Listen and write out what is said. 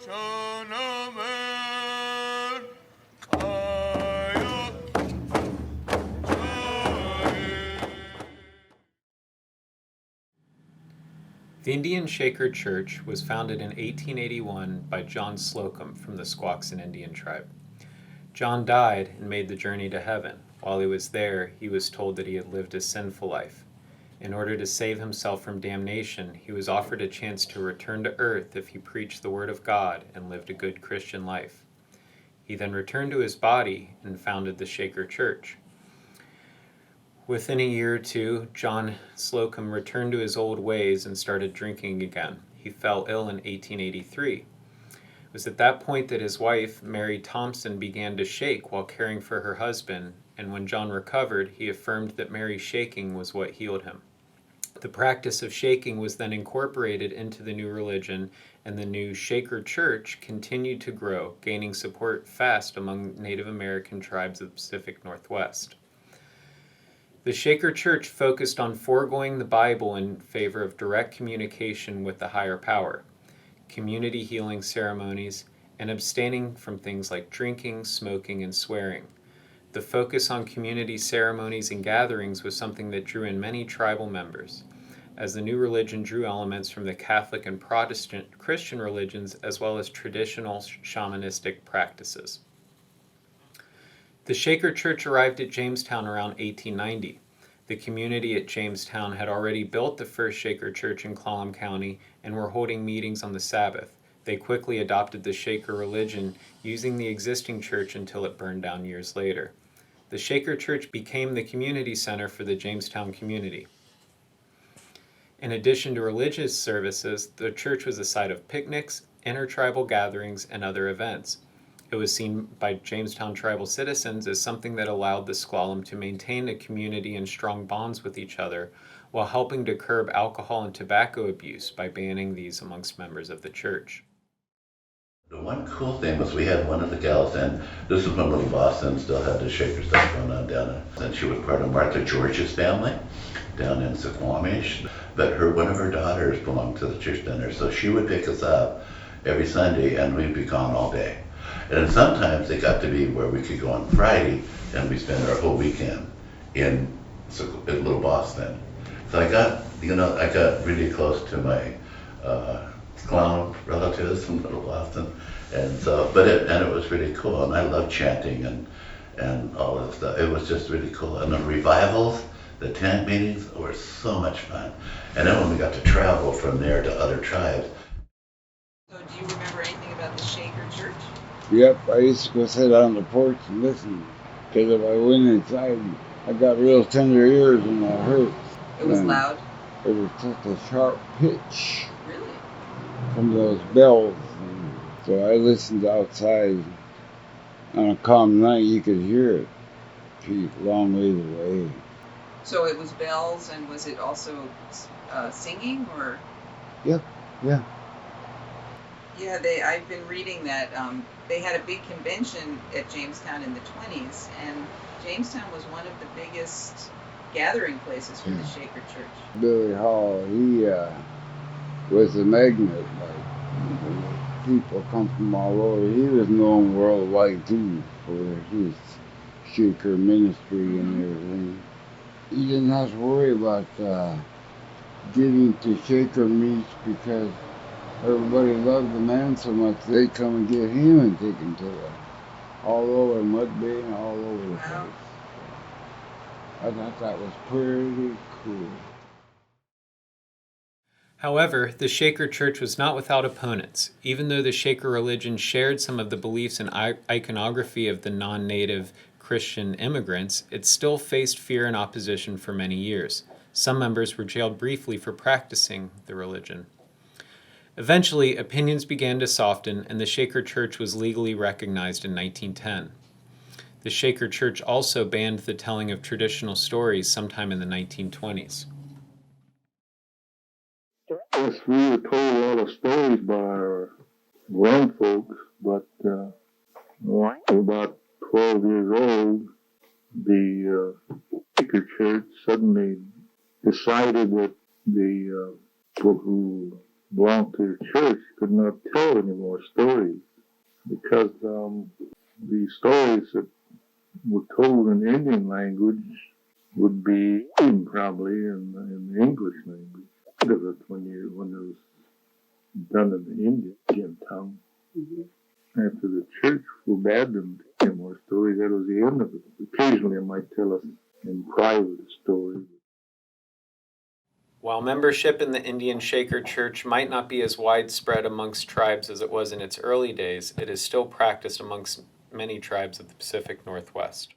The Indian Shaker Church was founded in 1881 by John Slocum from the S'Klallam Indian Tribe. John died and made the journey to heaven. While he was there, he was told that he had lived a sinful life. In order to save himself from damnation, he was offered a chance to return to earth if he preached the word of God and lived a good Christian life. He then returned to his body and founded the Shaker Church. Within a year or two, John Slocum returned to his old ways and started drinking again. He fell ill in 1883. It was at that point that his wife, Mary Thompson, began to shake while caring for her husband, and when John recovered, he affirmed that Mary's shaking was what healed him. The practice of shaking was then incorporated into the new religion, and the new Shaker Church continued to grow, gaining support fast among Native American tribes of the Pacific Northwest. The Shaker Church focused on foregoing the Bible in favor of direct communication with the higher power, community healing ceremonies, and abstaining from things like drinking, smoking, and swearing. The focus on community ceremonies and gatherings was something that drew in many tribal members, as the new religion drew elements from the Catholic and Protestant Christian religions as well as traditional shamanistic practices. The Shaker Church arrived at Jamestown around 1890. The community at Jamestown had already built the first Shaker Church in S'Klallam County and were holding meetings on the Sabbath. They quickly adopted the Shaker religion, using the existing church until it burned down years later. The Shaker Church became the community center for the Jamestown community. In addition to religious services, the church was a site of picnics, intertribal gatherings, and other events. It was seen by Jamestown tribal citizens as something that allowed the S'Klallam to maintain a community and strong bonds with each other, while helping to curb alcohol and tobacco abuse by banning these amongst members of the church. The one cool thing was we had one of the gals, and this is when Little Boston still had the Shaker stuff going on down there. And she was part of Martha George's family down in S'Klallam. But one of her daughters belonged to the church down there, so she would pick us up every Sunday and we'd be gone all day. And sometimes it got to be where we could go on Friday and we spend our whole weekend in Little Boston. So I got really close to my S'Klallam relatives from Little Boston, and so, it was really cool, and I loved chanting and all of stuff. It was just really cool, and the revivals, the tent meetings were so much fun. And then when we got to travel from there to other tribes. So do you remember anything about the Shaker Church? Yep, I used to go sit on the porch and listen, because if I went inside, I got real tender ears and I hurt. It was loud? It was just a sharp pitch. Really? From those bells. And so I listened outside. On a calm night, you could hear it a long ways away. So it was bells, and was it also singing, or? Yep, yeah. Yeah, I've been reading that they had a big convention at Jamestown in the 20s, and Jamestown was one of the biggest gathering places for the Shaker Church. Billy Hall, he was a magnet. Like, people come from all over. He was known worldwide too for his Shaker ministry and everything. You didn't have to worry about getting to Shaker meets because everybody loved the man so much they'd come and get him and take him to the all over Mud Bay and all over the place. I thought that was pretty cool. However, the Shaker Church was not without opponents. Even though the Shaker religion shared some of the beliefs and iconography of the non-native Christian immigrants, it still faced fear and opposition for many years. Some members were jailed briefly for practicing the religion. Eventually, opinions began to soften, and the Shaker Church was legally recognized in 1910. The Shaker Church also banned the telling of traditional stories sometime in the 1920s. Yes, we were told a lot of stories by our grown folks, but about 12 years old, the Shaker Church suddenly decided that the people who belonged to the church could not tell any more stories because the stories that were told in Indian language would be probably in the English language. Think of it when it was done in the Indian tongue. After the church forbade them to tell more stories, that was the end of it. Occasionally, it might tell us in private stories. While membership in the Indian Shaker Church might not be as widespread amongst tribes as it was in its early days, it is still practiced amongst many tribes of the Pacific Northwest.